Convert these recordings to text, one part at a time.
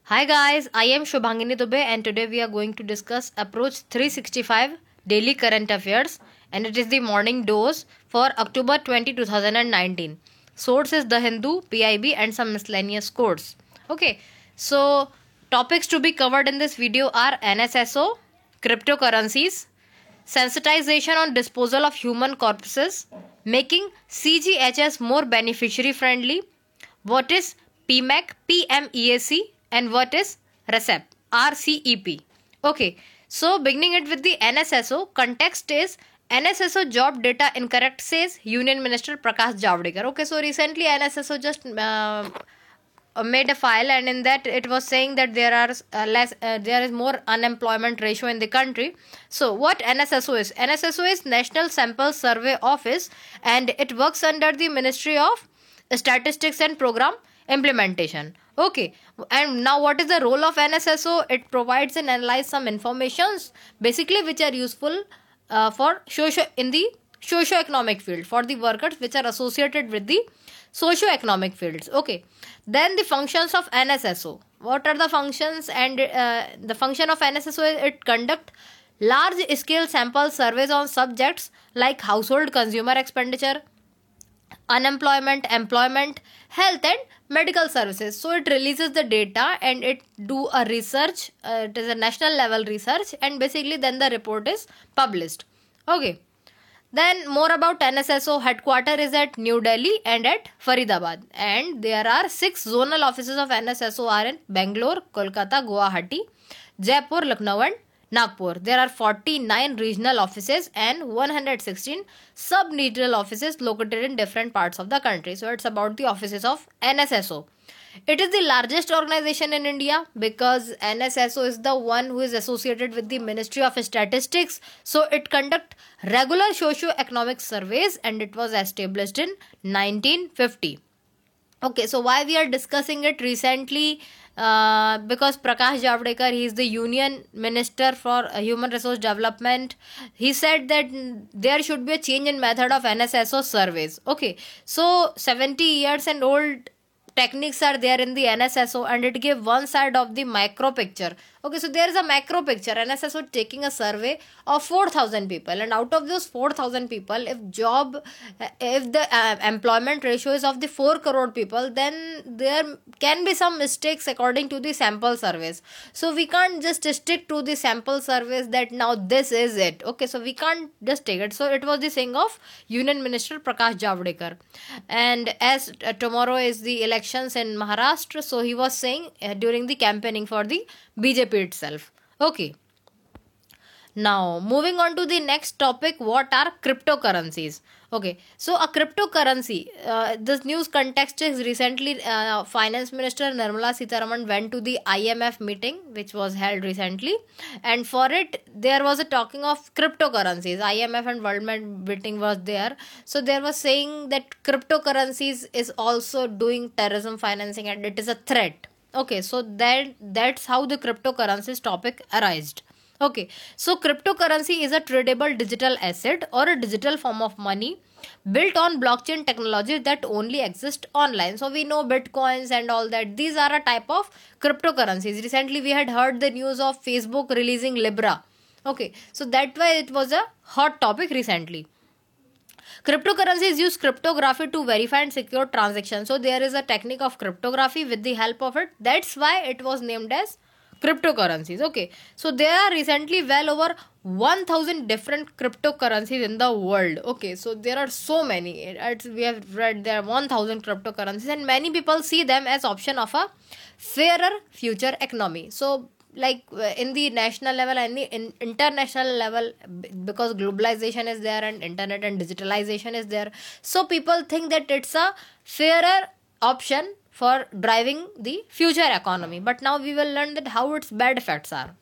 Hi guys, I am Shubhangini Dubey and today we are going to discuss Approach 365 Daily Current Affairs and it is the morning dose for October 2019. Source is The Hindu, PIB and some miscellaneous quotes. Okay, so topics to be covered in this video are NSSO, cryptocurrencies, sensitization on disposal of human corpses, making CGHS more beneficiary friendly, what is PMEAC and what is RCEP. Okay, so beginning it with the NSSO, context is NSSO job data incorrect, says Union Minister Prakash Javadekar. Okay, so recently NSSO just made a file and in that it was saying that there is more unemployment ratio in the country. So what NSSO is? NSSO is National Sample Survey Office and it works under the Ministry of Statistics and Program Implementation. Okay, and now what is the role of NSSO? It provides and analyze some informations basically which are useful for in the socio-economic field, for the workers which are associated with the socio-economic fields. Okay, then the functions of NSSO. What are the functions? And the function of NSSO is it conduct large scale sample surveys on subjects like household consumer expenditure, unemployment, employment, health and medical services. So it releases the data and it do a research. It is a national level research and basically then the report is published. Okay, then more about NSSO. Headquarter is at New Delhi and at Faridabad and there are 6 zonal offices of NSSO are in Bangalore, Kolkata, Guwahati, Jaipur, Lucknow and Nagpur. There are 49 regional offices and 116 sub-regional offices located in different parts of the country. So it's about the offices of NSSO. It is the largest organization in India because NSSO is the one who is associated with the Ministry of Statistics. So it conducts regular socio-economic surveys and it was established in 1950. Okay, so why we are discussing it recently? Because Prakash Javadekar, he is the Union Minister for Human Resource Development. He said that there should be a change in method of NSSO surveys. Okay, so 70 years and old techniques are there in the NSSO and it gives one side of the micro picture. Okay, so there is a macro picture. NSSO taking a survey of 4,000 people and out of those 4,000 people, if the employment ratio is of the 4 crore people, then there can be some mistakes according to the sample surveys. So we can't just stick to the sample surveys that now this is it. Okay, so we can't just take it. So it was the saying of Union Minister Prakash Javadekar. And as tomorrow is the elections in Maharashtra, so he was saying during the campaigning for the BJP itself. Okay. Now, moving on to the next topic, what are cryptocurrencies? Okay, so a cryptocurrency, this news context is recently Finance Minister Nirmala Sitharaman went to the IMF meeting which was held recently and for it there was a talking of cryptocurrencies. IMF and World Bank meeting was there. So there was saying that cryptocurrencies is also doing terrorism financing and it is a threat. Okay, so that's how the cryptocurrencies topic arose. Okay, so cryptocurrency is a tradable digital asset or a digital form of money built on blockchain technology that only exist online. So we know bitcoins and all that. These are a type of cryptocurrencies. Recently we had heard the news of Facebook releasing Libra. Okay, so that's why it was a hot topic recently. Cryptocurrencies use cryptography to verify and secure transactions. So there is a technique of cryptography with the help of it. That's why it was named as cryptocurrencies. Okay, so there are recently well over 1000 different cryptocurrencies in the world. Okay, so there are so many. We have read there are 1000 cryptocurrencies and many people see them as option of a fairer future economy. So like in the national level and the international level, because globalization is there and internet and digitalization is there, so people think that it's a fairer option for driving the future economy. But now we will learn that how its bad effects are.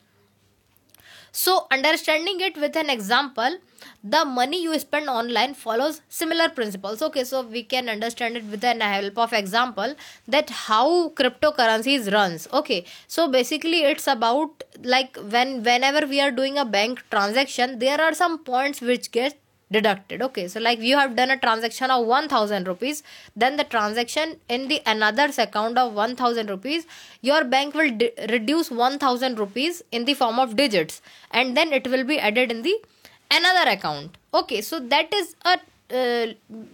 So understanding it with an example, the money you spend online follows similar principles. Okay, so we can understand it with the help of example that how cryptocurrencies runs. Okay, so basically it's about like whenever we are doing a bank transaction, there are some points which get deducted. Okay, so like you have done a transaction of 1000 rupees, then the transaction in the another's account of 1000 rupees, your bank will reduce 1000 rupees in the form of digits, and then it will be added in the another account. Okay, so that is a uh,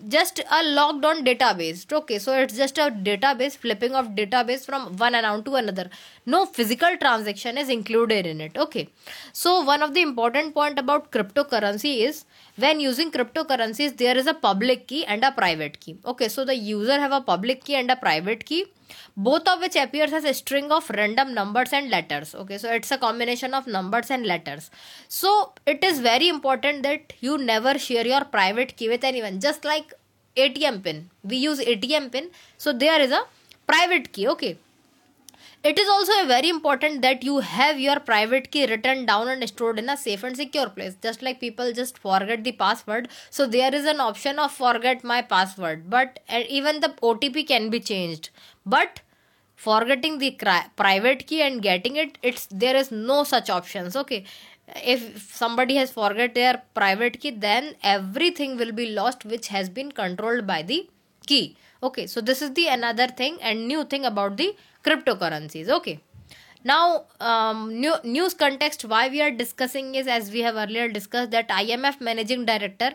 just a logged on database. Okay, so it's just a database, flipping of database from one account to another. No physical transaction is included in it. Okay, so one of the important point about cryptocurrency is, when using cryptocurrencies, there is a public key and a private key. Okay, so the user have a public key and a private key, both of which appears as a string of random numbers and letters. Okay, so it's a combination of numbers and letters. So it is very important that you never share your private key with anyone. Just like ATM pin, we use ATM pin, so there is a private key. Okay, it is also very important that you have your private key written down and stored in a safe and secure place. Just like people just forget the password, so there is an option of forget my password, but even the OTP can be changed. But forgetting the private key and getting it, it's there is no such options. Okay, if somebody has forget their private key, then everything will be lost which has been controlled by the key. Okay, so this is the another thing and new thing about the cryptocurrencies. Okay, now news context why we are discussing is, as we have earlier discussed, that IMF managing director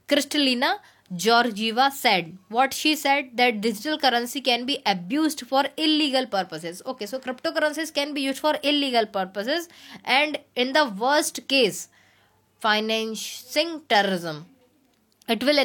Kristalina Georgieva said, what she said, that digital currency can be abused for illegal purposes. Okay, so cryptocurrencies can be used for illegal purposes, and in the worst case, financing terrorism. It will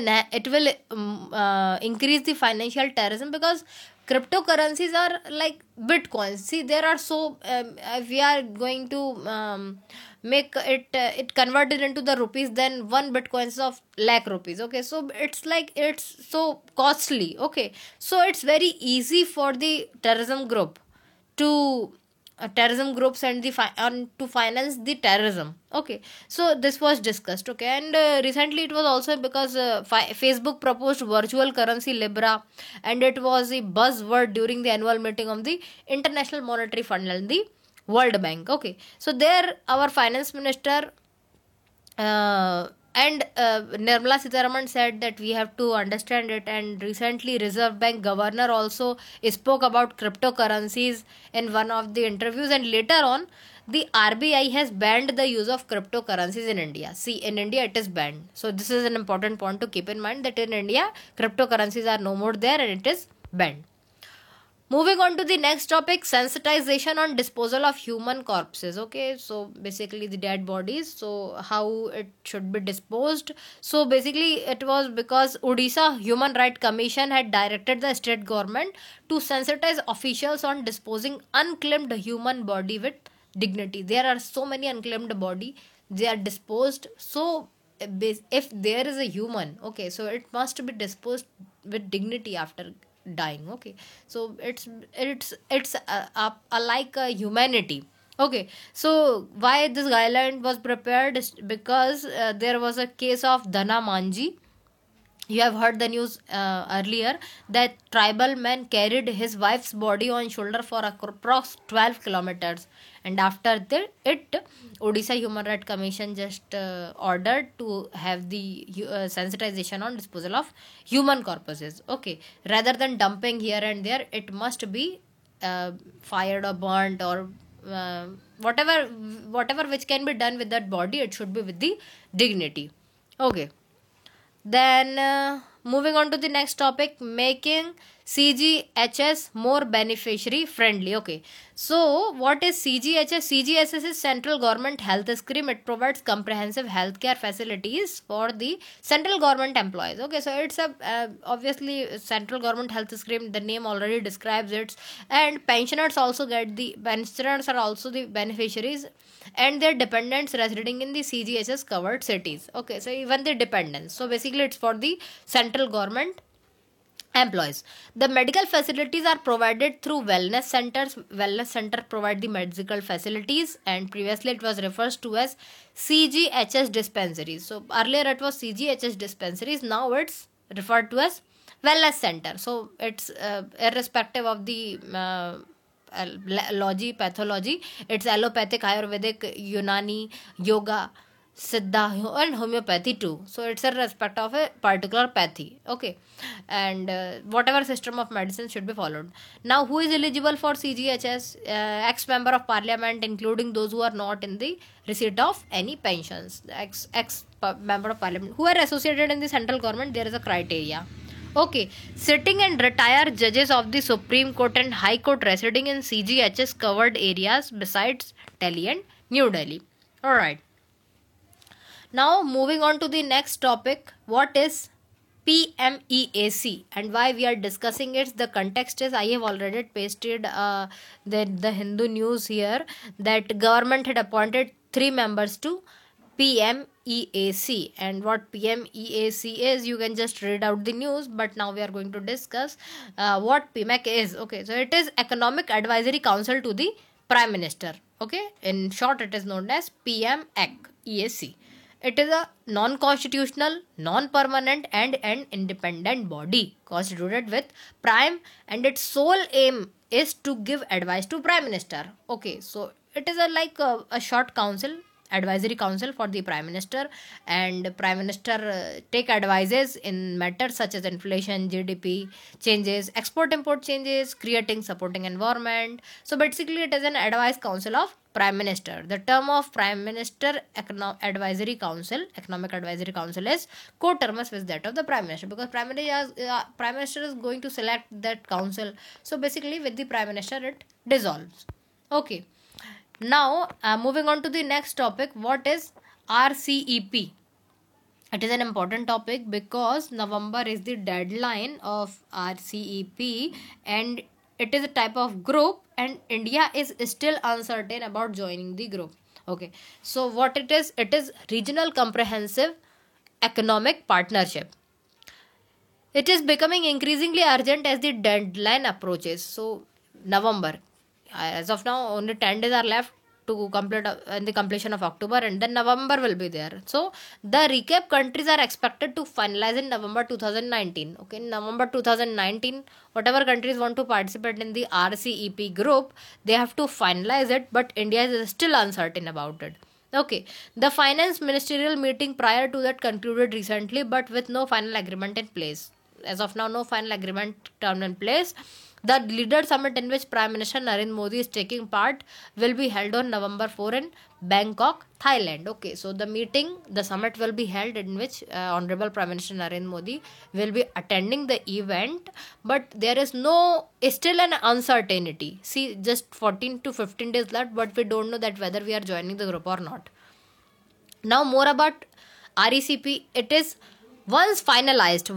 increase the financial terrorism, because cryptocurrencies are like bitcoins. See, there are so if we are going to make it converted into the rupees, then one bitcoin is of lakh rupees. Okay, so it's like it's so costly. Okay, so it's very easy for the terrorism group to terrorism groups and to finance the terrorism. Okay, so this was discussed. Okay, and recently it was also because Facebook proposed virtual currency Libra, and it was a buzzword during the annual meeting of the International Monetary Fund and the World Bank. Okay, so there our finance minister and Nirmala Sitharaman said that we have to understand it. And recently, Reserve Bank governor also spoke about cryptocurrencies in one of the interviews. And later on, the RBI has banned the use of cryptocurrencies in India. See, in India, it is banned. So this is an important point to keep in mind, that in India, cryptocurrencies are no more there and it is banned. Moving on to the next topic, sensitization on disposal of human corpses. Okay, so basically the dead bodies, so how it should be disposed. So basically it was because Odisha Human Rights Commission had directed the state government to sensitize officials on disposing unclaimed human body with dignity. There are so many unclaimed body, they are disposed. So if there is a human, okay, so it must be disposed with dignity after dying. Okay, so it's like a humanity. Okay, so why this guideline was prepared is because there was a case of Dhana Manji. You have heard the news earlier that tribal man carried his wife's body on shoulder for approx 12 kilometers, and after that it Odisha Human Rights Commission just ordered to have the sensitization on disposal of human corpses. Okay, rather than dumping here and there, it must be fired or burnt or uh, whatever which can be done with that body, it should be with the dignity. Okay, then moving on to the next topic, making CGHS more beneficiary friendly. Okay, so what is CGHS? CGHS is Central Government Health Scheme. It provides comprehensive healthcare facilities for the central government employees. Okay, so it's a obviously Central Government Health Scheme. The name already describes it, and pensioners are also the beneficiaries, and their dependents residing in the CGHS covered cities. Okay, so even the dependents. So basically, it's for the central government employees. The medical facilities are provided through wellness centers. Wellness center provide the medical facilities, and previously it was referred to as CGHS dispensaries. So earlier it was CGHS dispensaries. Now it's referred to as wellness center. So it's irrespective of the pathology, it's allopathic, ayurvedic, Unani, yoga. Siddha and homeopathy too. So it's a respect of a particular pathy. Okay, and whatever system of medicine should be followed. Now, who is eligible for CGHS? Ex-member of parliament, including those who are not in the receipt of any pensions. Member of parliament who are associated in the central government. There is a criteria. Okay, sitting and retired judges of the Supreme Court and High Court residing in CGHS covered areas besides Delhi and New Delhi. Alright. Now moving on to the next topic, what is PMEAC and why we are discussing it? The context is, I have already pasted the Hindu news here, that government had appointed 3 members to PMEAC, and what PMEAC is, you can just read out the news, but now we are going to discuss what PMEAC is. Okay, so it is Economic Advisory Council to the Prime Minister. Okay, in short it is known as PMEAC. It is a non-constitutional, non-permanent and an independent body constituted with Prime, and its sole aim is to give advice to Prime Minister. Okay, so it is a short council, advisory council for the Prime Minister, and Prime Minister take advices in matters such as inflation, GDP changes, export import changes, creating supporting environment. So basically it is an advice council of Prime Minister. The term of Prime Minister Advisory Council, Economic Advisory Council, is coterminous with that of the Prime Minister, because Prime Minister is going to select that council. So basically with the Prime Minister it dissolves. Okay. Now, moving on to the next topic, what is RCEP? It is an important topic because November is the deadline of RCEP, and it is a type of group, and India is still uncertain about joining the group. Okay, so what it is Regional Comprehensive Economic Partnership. It is becoming increasingly urgent as the deadline approaches. So, November. As of now, only 10 days are left to complete in the completion of October, and then November will be there. So the recap countries are expected to finalize in November 2019. Okay, in November 2019, whatever countries want to participate in the RCEP group, they have to finalize it, but India is still uncertain about it. Okay, the finance ministerial meeting prior to that concluded recently, but with no final agreement in place. As of now, no final agreement term in place. The leader summit, in which Prime Minister Narendra Modi is taking part, will be held on November 4 in Bangkok, Thailand. Okay, so the summit will be held, in which Honorable Prime Minister Narendra Modi will be attending the event, but there is still an uncertainty. See, just 14 to 15 days left, but we don't know that whether we are joining the group or not. Now more about RCEP. It is finalized,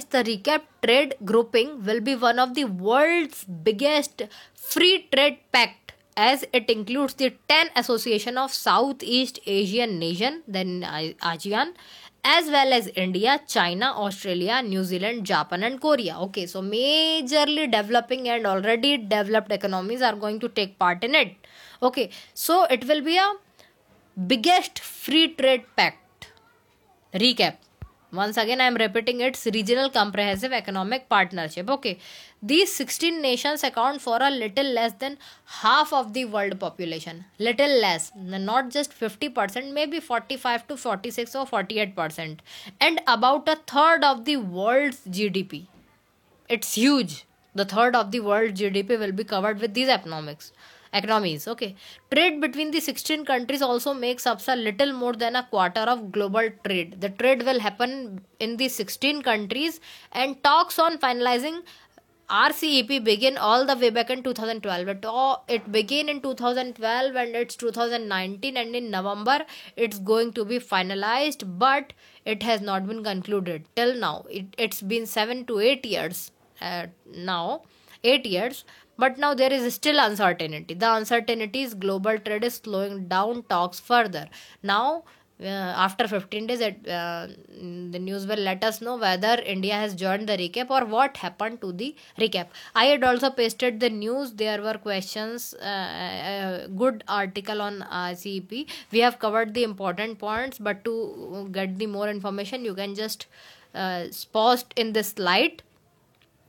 the recap trade grouping will be one of the world's biggest free trade pact, as it includes the 10 association of Southeast Asian nation, then ASEAN, as well as India, China, Australia, New Zealand, Japan and Korea. Okay, so majorly developing and already developed economies are going to take part in it. Okay, so it will be a biggest free trade pact. Recap. Once again, I am repeating, it's Regional Comprehensive Economic Partnership. Okay, these 16 nations account for a little less than half of the world population. Little less, not just 50%, maybe 45 to 46 or 48%. And about a third of the world's GDP. It's huge. The third of the world GDP will be covered with these economies. Okay, trade between the 16 countries also makes up a little more than a quarter of global trade. The trade will happen in the 16 countries, and talks on finalizing RCEP began all the way back in 2012. It began in 2012 and it's 2019, and in November it's going to be finalized, but it has not been concluded till now. It's been 7 to 8 years now. 8 years, but now there is still uncertainty. The uncertainty is global trade is slowing down talks further. Now, after 15 days, the news will let us know whether India has joined the recap or what happened to the recap. I had also pasted the news. There were questions, good article on CEP. We have covered the important points, but to get the more information, you can just pause in this slide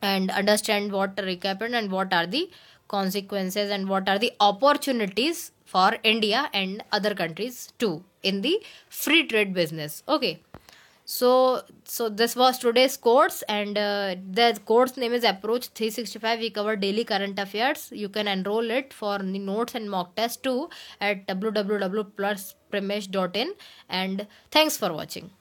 and understand what recap and what are the consequences and what are the opportunities for India and other countries too. in the free trade business. Okay. So this was today's course, and the course name is Approach 365. We cover daily current affairs. You can enroll it for the notes and mock test too at www.pluspremesh.in. And thanks for watching.